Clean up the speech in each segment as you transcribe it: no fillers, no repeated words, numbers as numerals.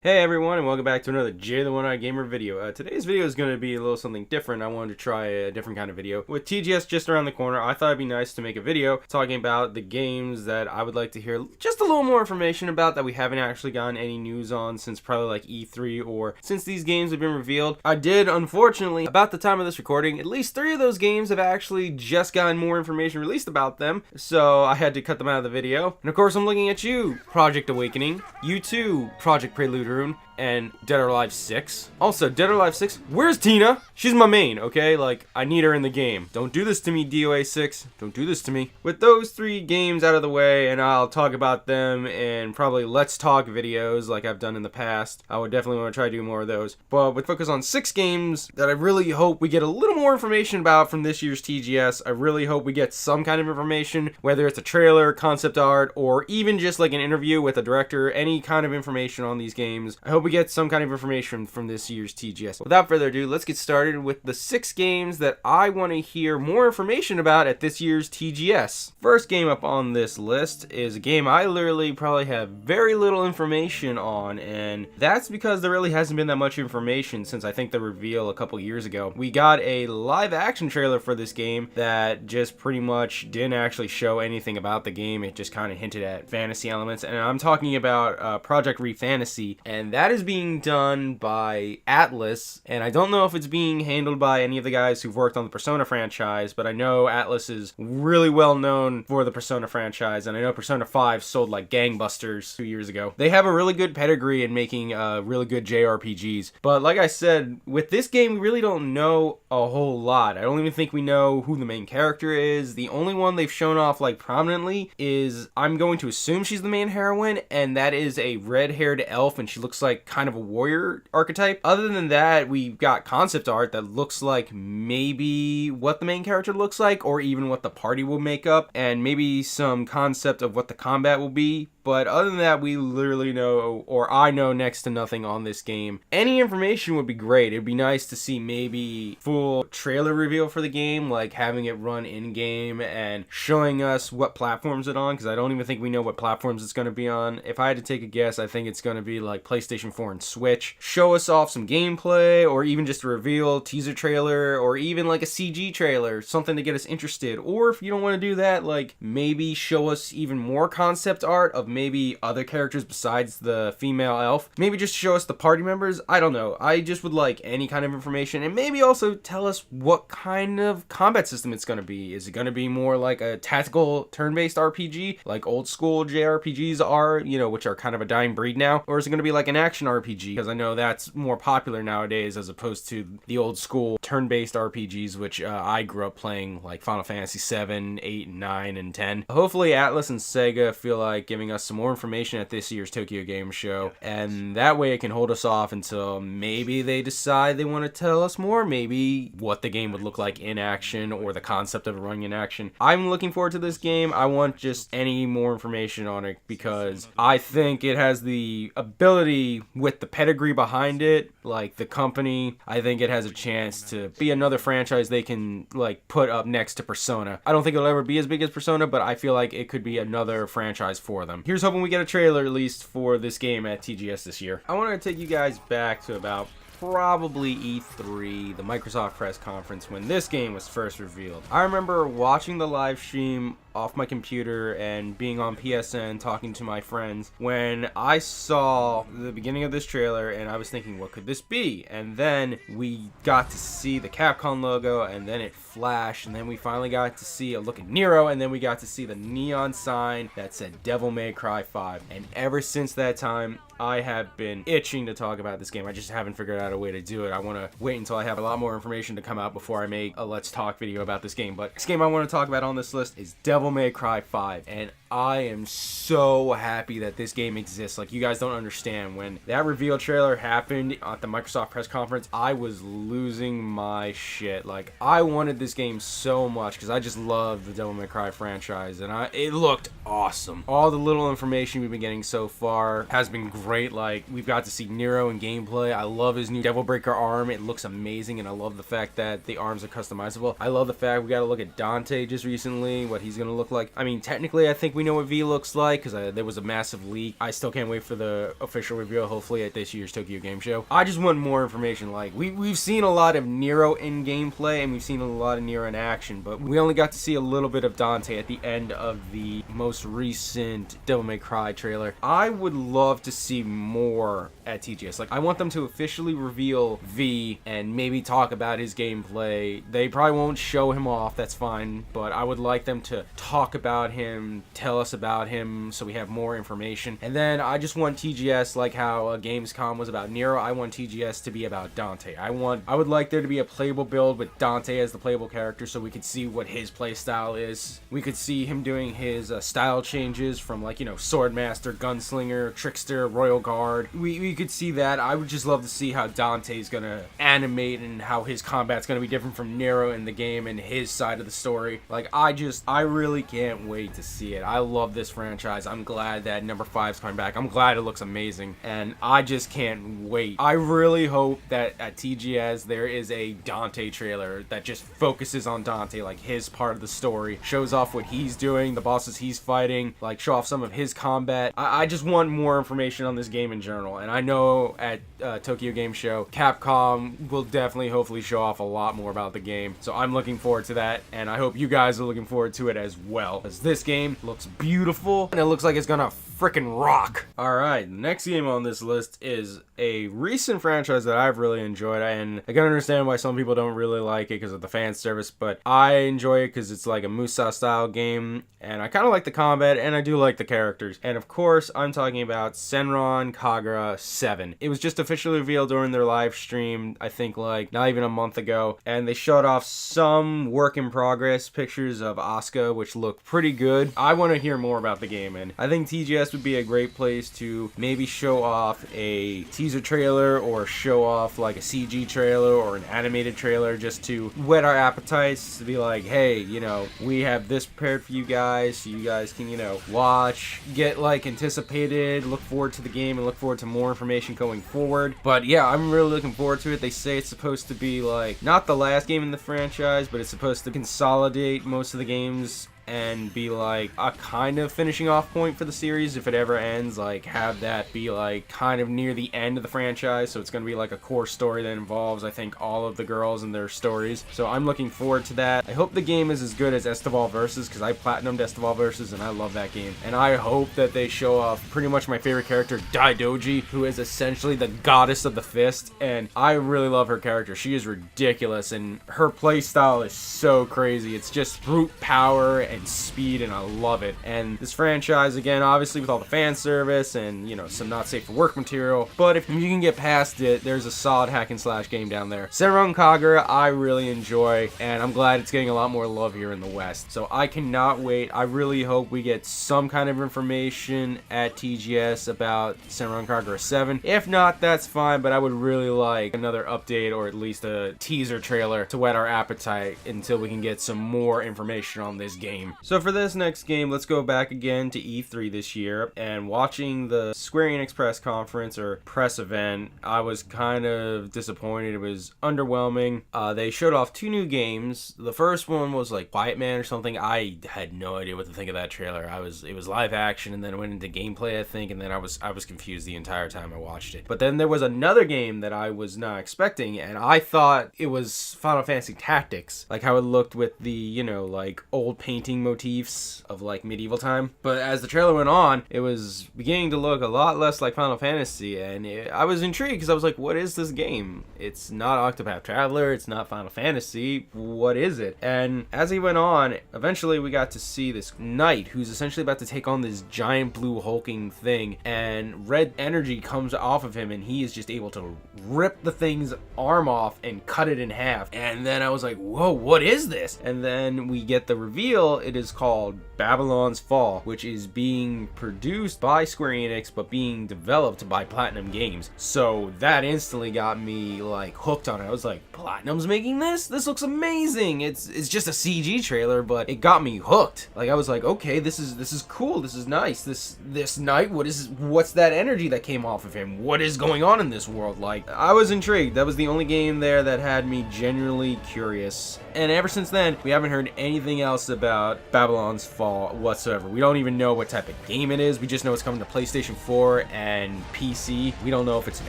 Hey everyone, and welcome back to another Jay the One-Eyed Gamer video. Today's video is going to be a little something different. I wanted to try a different kind of video. With TGS just around the corner, I thought it'd be nice to make a video talking about the games that I would like to hear just a little more information about that we haven't actually gotten any news on since probably like E3 or since these games have been revealed. I did, unfortunately, about the time of this recording, at least 3 of those games have actually just gotten more information released about them, so I had to cut them out of the video. And of course, I'm looking at you, Project Awakening, you too, Project Prelude Rune, and Dead or Alive 6. Also, Dead or Alive 6, where's Tina? She's my main, okay? Like, I need her in the game. Don't do this to me, DOA 6. Don't do this to me. With those 3 games out of the way, and I'll talk about them in probably Let's Talk videos like I've done in the past. I would definitely want to try to do more of those. But with focus on 6 games that I really hope we get a little more information about from this year's TGS. I really hope we get some kind of information, whether it's a trailer, concept art, or even just like an interview with a director, any kind of information on these games. I hope we get some kind of information from this year's TGS. Without further ado, let's get started with the 6 games that I want to hear more information about at this year's TGS. First game up on this list is a game I literally probably have very little information on, and that's because there really hasn't been that much information since I think the reveal a couple years ago. We got a live action trailer for this game that just pretty much didn't actually show anything about the game. It just kind of hinted at fantasy elements, and I'm talking about Project Reef Fantasy, and that is being done by Atlas, and I don't know if it's being handled by any of the guys who've worked on the Persona franchise, but I know Atlas is really well known for the Persona franchise, and I know Persona 5 sold like gangbusters 2 years ago. They have a really good pedigree in making really good JRPGs, but like I said, with this game we really don't know a whole lot. I don't even think we know who the main character is. The only one they've shown off like prominently is, I'm going to assume she's the main heroine, and that is a red-haired elf, and she looks like kind of a warrior archetype. Other than that, we've got concept art that looks like maybe what the main character looks like, or even what the party will make up, and maybe some concept of what the combat will be. But other than that, we literally know, or I know next to nothing on this game. Any information would be great. It'd be nice to see maybe full trailer reveal for the game, like having it run in-game and showing us what platforms it's on, because I don't even think we know what platforms it's going to be on. If I had to take a guess, I think it's going to be like PlayStation 4 and Switch. Show us off some gameplay, or even just a reveal, teaser trailer, or even like a CG trailer, something to get us interested. Or if you don't want to do that, like maybe show us even more concept art of maybe other characters besides the female elf. Maybe just show us the party members. I don't know. I just would like any kind of information, and maybe also tell us what kind of combat system it's going to be. Is it going to be more like a tactical turn-based RPG like old school JRPGs are, you know, which are kind of a dying breed now? Or is it going to be like an action RPG? Because I know that's more popular nowadays as opposed to the old school turn-based RPGs, which I grew up playing, like Final Fantasy 7, 8, 9, and 10. Hopefully Atlas and Sega feel like giving us some more information at this year's Tokyo Game Show, and that way it can hold us off until maybe they decide they want to tell us more, maybe what the game would look like in action, or the concept of it running in action. I'm looking forward to this game. I want just any more information on it, because I think it has the ability, with the pedigree behind it, like the company, I think it has a chance to be another franchise they can like put up next to Persona. I don't think it'll ever be as big as Persona, but I feel like it could be another franchise for them. Here's hoping we get a trailer at least for this game at TGS this year. I want to take you guys back to about probably E3, the Microsoft press conference, when this game was first revealed. I remember watching the live stream off my computer and being on PSN talking to my friends when I saw the beginning of this trailer, and I was thinking, what could this be? And then we got to see the Capcom logo, and then it flashed, and then we finally got to see a look at Nero, and then we got to see the neon sign that said Devil May Cry 5. And ever since that time, I have been itching to talk about this game. I just haven't figured out a way to do it. I want to wait until I have a lot more information to come out before I make a Let's Talk video about this game. But this game I want to talk about on this list is Devil May Cry 5, and I am so happy that this game exists. Like, you guys don't understand. When that reveal trailer happened at the Microsoft press conference, I was losing my shit. Like, I wanted this game so much because I just love the Devil May Cry franchise, and it looked awesome. All the little information we've been getting so far has been great. Like, we've got to see Nero in gameplay. I love his new Devil Breaker arm. It looks amazing, and I love the fact that the arms are customizable. I love the fact we got to look at Dante just recently, what he's going to look like. I mean, technically, I think we we know what V looks like, because there was a massive leak. I still can't wait for the official reveal, hopefully at this year's Tokyo Game Show. I just want more information. Like, we've seen a lot of Nero in gameplay, and we've seen a lot of Nero in action, but we only got to see a little bit of Dante at the end of the most recent Devil May Cry trailer. I would love to see more at TGS. Like, I want them to officially reveal V and maybe talk about his gameplay. They probably won't show him off, that's fine, but I would like them to talk about him, tell us about him, so we have more information. And then I just want TGS, like how Gamescom was about Nero, I want TGS to be about Dante. I would like there to be a playable build with Dante as the playable character, so we could see what his play style is. We could see him doing his style changes from, like, you know, Swordmaster, Gunslinger, Trickster, Royal Guard. We could see that. I would just love to see how Dante's gonna animate and how his combat's gonna be different from Nero in the game and his side of the story. Like, I really can't wait to see it. I love this franchise. I'm glad that number 5's coming back. I'm glad it looks amazing, and I just can't wait. I really hope that at TGS there is a Dante trailer that just focuses on Dante, like his part of the story, shows off what he's doing, the bosses he's fighting, like show off some of his combat. I just want more information on this game in general, and I know at Tokyo Game Show, Capcom will definitely hopefully show off a lot more about the game, so I'm looking forward to that, and I hope you guys are looking forward to it as well, because this game looks beautiful, and it looks like it's gonna freaking rock. Alright, the next game on this list is a recent franchise that I've really enjoyed, and I can understand why some people don't really like it because of the fan service, but I enjoy it because it's like a Musa style game, and I kind of like the combat, and I do like the characters. And of course, I'm talking about Senran Kagura 7. It was just officially revealed during their live stream, I think like not even a month ago, and they showed off some work in progress pictures of Asuka, which look pretty good. I want to hear more about the game, and I think TGS would be a great place to maybe show off a teaser trailer or show off like a CG trailer or an animated trailer, just to whet our appetites, to be like, hey, you know, we have this prepared for you guys, so you guys can, you know, watch, get like anticipated, look forward to the game, and look forward to more information going forward. But yeah, I'm really looking forward to it. They say it's supposed to be like not the last game in the franchise, but it's supposed to consolidate most of the games and be like a kind of finishing off point for the series if it ever ends. Like, have that be like kind of near the end of the franchise, so it's going to be like a core story that involves, I think, all of the girls and their stories. So I'm looking forward to that. I hope the game is as good as Estival Versus, because I platinumed Estival Versus and I love that game, and I hope that they show off pretty much my favorite character, Daidoji, who is essentially the goddess of the fist, and I really love her character. She is ridiculous, and her play style is so crazy. It's just brute power and speed, and I love it. And this franchise, again, obviously with all the fan service and, you know, some not safe for work material, but if you can get past it, there's a solid hack and slash game down there. Senran Kagura I really enjoy, and I'm glad it's getting a lot more love here in the West, so I cannot wait. I really hope we get some kind of information at TGS about Senran Kagura 7. If not, that's fine, but I would really like another update or at least a teaser trailer to whet our appetite until we can get some more information on this game. So for this next game, let's go back again to E3 this year, and watching the Square Enix press conference or press event, I was kind of disappointed. It was underwhelming. They showed off 2 new games. The first one was like Quiet Man or something. I had no idea what to think of that trailer. It was live action, and then it went into gameplay, I think, and then I was confused the entire time I watched it. But then there was another game that I was not expecting, and I thought it was Final Fantasy Tactics, like how it looked with the, you know, like old painting motifs of like medieval time. But as the trailer went on, it was beginning to look a lot less like Final Fantasy, and I was intrigued because I was like, what is this game? It's not Octopath Traveler, it's not Final Fantasy, what is it? And as he went on, eventually we got to see this knight who's essentially about to take on this giant blue hulking thing, and red energy comes off of him, and he is just able to rip the thing's arm off and cut it in half. And then I was like, whoa, what is this? And then we get the reveal. It is called Babylon's Fall, which is being produced by Square Enix but being developed by Platinum Games. So that instantly got me like hooked on it. I was like, Platinum's making this? This looks amazing. It's just a CG trailer, but it got me hooked. Like, I was like, okay, this is cool. This is nice. This knight, what's that energy that came off of him? What is going on in this world? Like, I was intrigued. That was the only game there that had me genuinely curious. And ever since then, we haven't heard anything else about about Babylon's Fall whatsoever. We don't even know what type of game it is. We just know it's coming to PlayStation 4 and PC. We don't know if it's an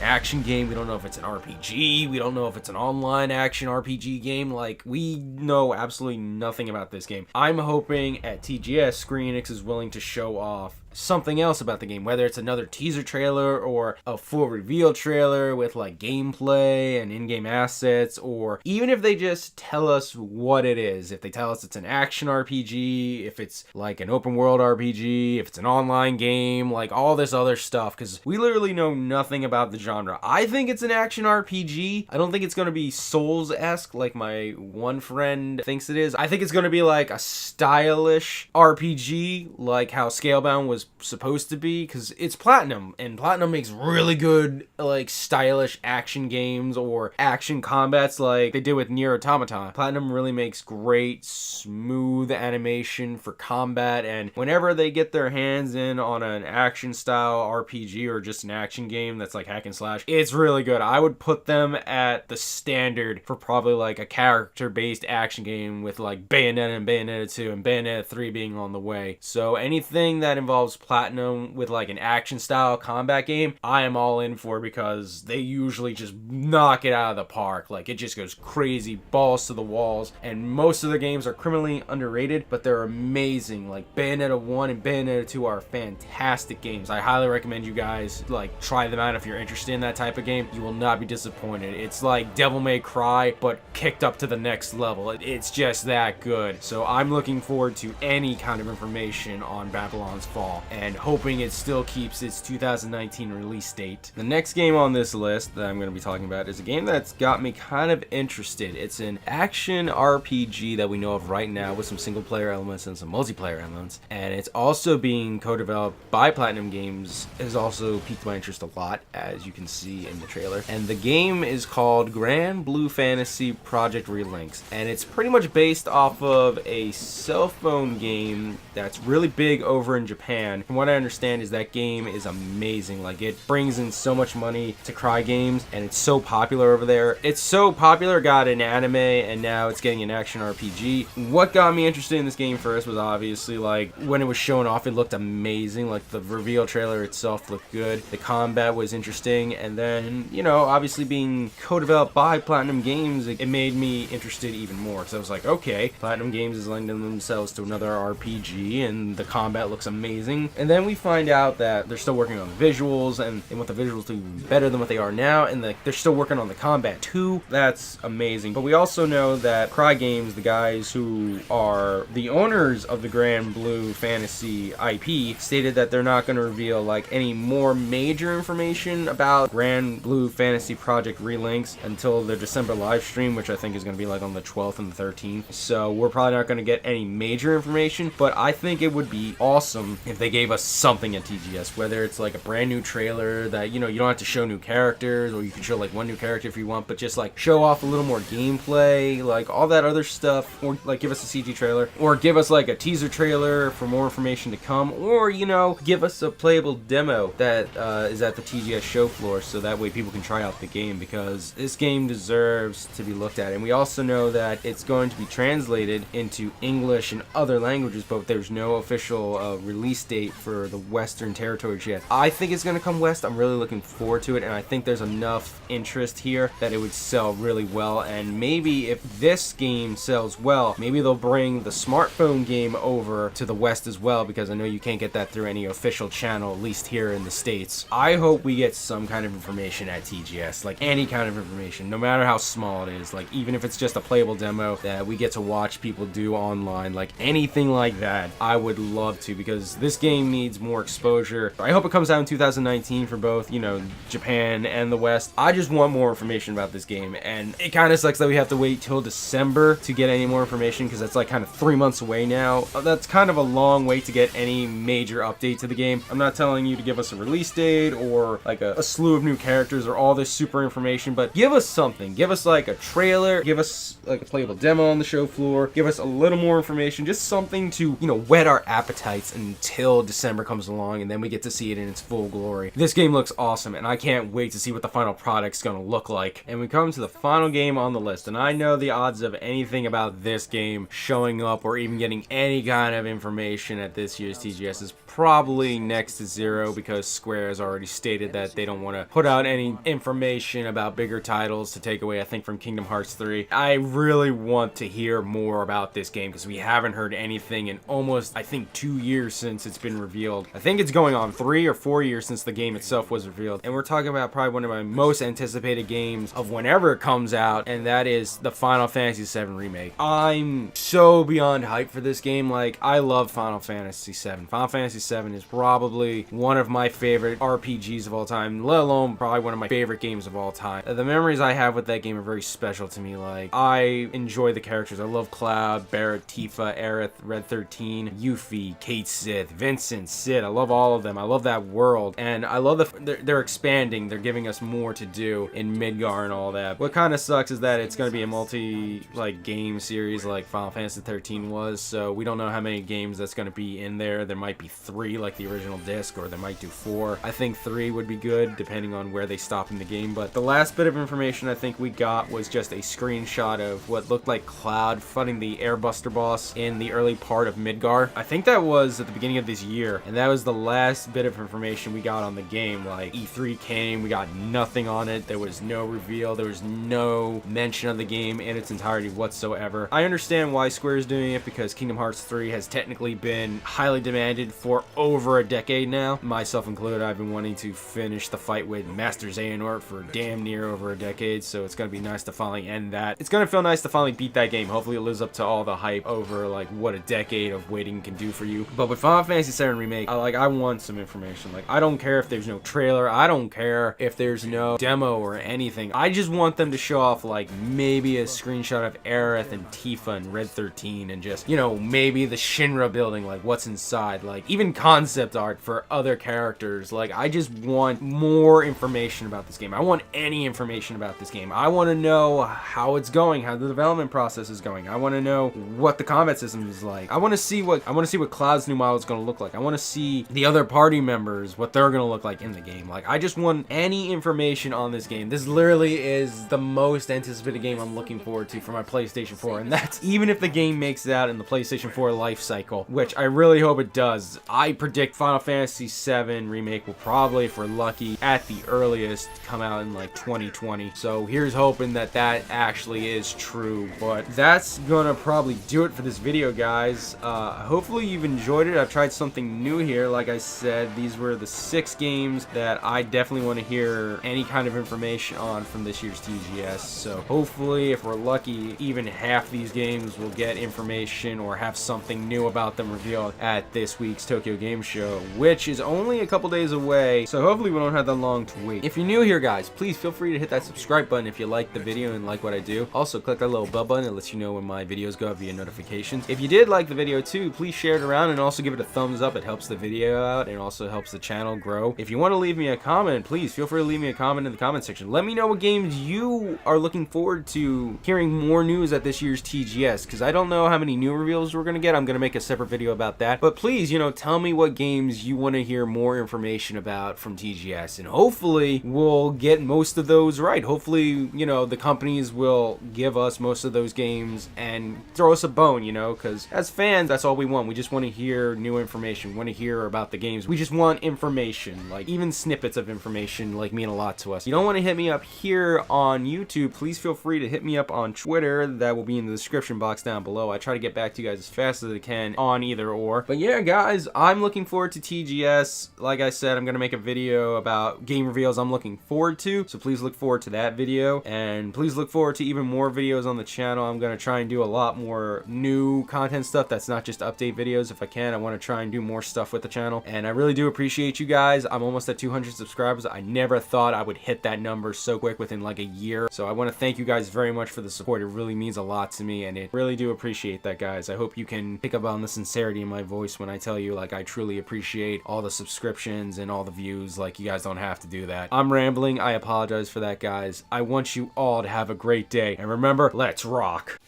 action game. We don't know if it's an RPG. We don't know if it's an online action RPG game. Like, we know absolutely nothing about this game. I'm hoping at TGS, Square Enix is willing to show off something else about the game, whether it's another teaser trailer or a full reveal trailer with like gameplay and in-game assets, or even if they just tell us what it is. If they tell us it's an action RPG, if it's like an open world RPG, if it's an online game, like all this other stuff, because we literally know nothing about the genre. I think it's an action RPG. I don't think it's going to be Souls-esque like my one friend thinks it is. I think it's going to be like a stylish RPG, like how Scalebound was supposed to be, because it's Platinum, and Platinum makes really good like stylish action games or action combats like they did with Nier Automata. Platinum really makes great smooth animation for combat, and whenever they get their hands in on an action style RPG or just an action game that's like hack and slash, it's really good. I would put them at the standard for probably like a character based action game with like Bayonetta and Bayonetta 2 and Bayonetta 3 being on the way. So anything that involves Platinum with like an action style combat game, I am all in for, because they usually just knock it out of the park. Like, it just goes crazy, balls to the walls, and most of the games are criminally underrated, but they're amazing. Like Bayonetta 1 and Bayonetta 2 are fantastic games. I highly recommend you guys like try them out if you're interested in that type of game. You will not be disappointed. It's like Devil May Cry but kicked up to the next level. It's just that good. So I'm looking forward to any kind of information on Babylon's Fall, and hoping it still keeps its 2019 release date. The next game on this list that I'm going to be talking about is a game that's got me kind of interested. It's an action RPG that we know of right now with some single player elements and some multiplayer elements, and it's also being co-developed by Platinum Games. Has also piqued my interest a lot, as you can see in the trailer. And the game is called Granblue Fantasy Project Relinks, and it's pretty much based off of a cell phone game that's really big over in Japan. From what I understand is that game is amazing. Like, it brings in so much money to Cry Games, and it's so popular over there. It's so popular, got an anime, and now it's getting an action RPG. What got me interested in this game first was obviously, like, when it was shown off, it looked amazing. Like, the reveal trailer itself looked good. The combat was interesting, and then, you know, obviously being co-developed by Platinum Games, it made me interested even more, because I was like, okay, Platinum Games is lending themselves to another RPG, and the combat looks amazing. And then we find out that they're still working on the visuals, and they want the visuals to be better than what they are now, and they're still working on the combat too. That's amazing. But we also know that Cry Games, the guys who are the owners of the Granblue Fantasy IP, stated that they're not going to reveal like any more major information about Granblue Fantasy Project Relinks until the December live stream, which I think is going to be like on the 12th and the 13th. So we're probably not going to get any major information, but I think it would be awesome if they gave us something at TGS, whether it's like a brand new trailer that, you know, you don't have to show new characters, or you can show like one new character if you want, but just like show off a little more gameplay, like all that other stuff, or like give us a CG trailer, or give us like a teaser trailer for more information to come, or, you know, give us a playable demo that is at the TGS show floor, so that way people can try out the game, because this game deserves to be looked at. And we also know that it's going to be translated into English and other languages, but there's no official release date for the Western territories yet. I think it's going to come west. I'm really looking forward to it, and I think there's enough interest here that it would sell really well. And maybe if this game sells well, maybe they'll bring the smartphone game over to the West as well, because I know you can't get that through any official channel, at least here in the States. I hope we get some kind of information at TGS, like any kind of information, no matter how small it is. Like, even if it's just a playable demo that we get to watch people do online, like anything like that, I would love to, because this game needs more exposure. I hope it comes out in 2019 for both, you know, Japan and the West. I just want more information about this game, and it kind of sucks that we have to wait till December to get any more information, because that's like kind of 3 months away now. That's kind of a long wait to get any major update to the game. I'm not telling you to give us a release date or like a slew of new characters or all this super information, but give us something. Give us like a trailer, give us like a playable demo on the show floor, give us a little more information, just something to, you know, whet our appetites until until December comes along, and then we get to see it in its full glory. This game looks awesome, and I can't wait to see what the final product's gonna look like. And we come to the final game on the list, and I know the odds of anything about this game showing up or even getting any kind of information at this year's TGS is probably next to zero, because Square has already stated that they don't want to put out any information about bigger titles to take away, I think, from Kingdom Hearts 3. I really want to hear more about this game because we haven't heard anything in almost, I think, 2 years since it's been revealed. I think it's going on 3 or 4 years since the game itself was revealed. And we're talking about probably one of my most anticipated games of whenever it comes out, and that is the Final Fantasy VII Remake. I'm so beyond hyped for this game. Like, I love Final Fantasy VII. Final Fantasy VII is probably one of my favorite RPGs of all time, let alone probably one of my favorite games of all time. The memories I have with that game are very special to me. Like, I enjoy the characters. I love Cloud, Barrett, Tifa, Aerith, Red 13, Yuffie, Kate Sith, Vincent, Sid. I love all of them. I love that world, and I love they're expanding. They're giving us more to do in Midgar and all that. What kind of sucks is that it's going to be a game series like Final Fantasy 13 was, so we don't know how many games that's going to be in there. There might be 3 like the original disc, or they might do 4. I think 3 would be good depending on where they stop in the game. But the last bit of information I think we got was just a screenshot of what looked like Cloud fighting the Airbuster boss in the early part of Midgar. I think that was at the beginning of this year, and that was the last bit of information we got on the game. Like, E3 came, we got nothing on it. There was no reveal, there was no mention of the game in its entirety whatsoever. I understand why Square is doing it, because Kingdom Hearts 3 has technically been highly demanded for over a decade now, myself included. I've been wanting to finish the fight with Master Xehanort for damn near over a decade, so it's gonna be nice to finally end that. It's gonna feel nice to finally beat that game. Hopefully it lives up to all the hype over like what a decade of waiting can do for you. But with Final Fantasy VII Remake, I want some information. Like, I don't care if there's no trailer, I don't care if there's no demo or anything. I just want them to show off like maybe a screenshot of Aerith and Tifa and Red 13, and just, you know, maybe the Shinra building, like what's inside, like even concept art for other characters. Like, I just want more information about this game. I want any information about this game. I want to know how it's going, how the development process is going. I want to know what the combat system is like. I want to see what Cloud's new model is going to look like. I want to see the other party members, what they're going to look like in the game. Like, I just want any information on this game. This literally is the most anticipated game I'm looking forward to for my PlayStation 4, and that's even if the game makes it out in the PlayStation 4 life cycle, which I really hope it does. I predict Final Fantasy VII Remake will probably, if we're lucky, at the earliest come out in like 2020. So here's hoping that that actually is true. But that's gonna probably do it for this video, guys. Hopefully you've enjoyed it. I've tried something new here. Like I said, these were the 6 games that I definitely want to hear any kind of information on from this year's TGS. So hopefully, if we're lucky, even half these games will get information or have something new about them revealed at this week's Tokyo Game Show, which is only a couple days away. So hopefully we don't have that long to wait. If you're new here, guys, please feel free to hit that subscribe button if you like the video and like what I do. Also, click that little bell button. It lets you know when my videos go out via notifications. If you did like the video too, please share it around and also give it a thumbs up. It helps the video out and also helps the channel grow. If you want to leave me a comment, please feel free to leave me a comment in the comment section. Let me know what games you are looking forward to hearing more news at this year's TGS, because I don't know how many new reveals we're going to get. I'm going to make a separate video about that. But please, you know, tell me what games you want to hear more information about from TGS, and hopefully we'll get most of those right. Hopefully, you know, the companies will give us most of those games and throw us a bone, you know, because as fans, that's all we want. We just want to hear new information. We want to hear about the games. We just want information. Like, even snippets of information like mean a lot to us. You don't want to hit me up here on YouTube, please feel free to hit me up on Twitter. That will be in the description box down below. I try to get back to you guys as fast as I can on either or. But yeah, guys, I'm looking forward to TGS. Like I said, I'm going to make a video about game reveals I'm looking forward to, so please look forward to that video, and please look forward to even more videos on the channel. I'm going to try and do a lot more new content stuff that's not just update videos. If I can, I want to try and do more stuff with the channel, and I really do appreciate you guys. I'm almost at 200 subscribers. I never thought I would hit that number so quick within like a year, so I want to thank you guys very much for the support. It really means a lot to me, and it really do appreciate that, guys. I hope you can pick up on the sincerity in my voice when I tell you, like, I truly appreciate all the subscriptions and all the views. Like, you guys don't have to do that. I'm rambling. I apologize for that, guys. I want you all to have a great day, and remember, let's rock.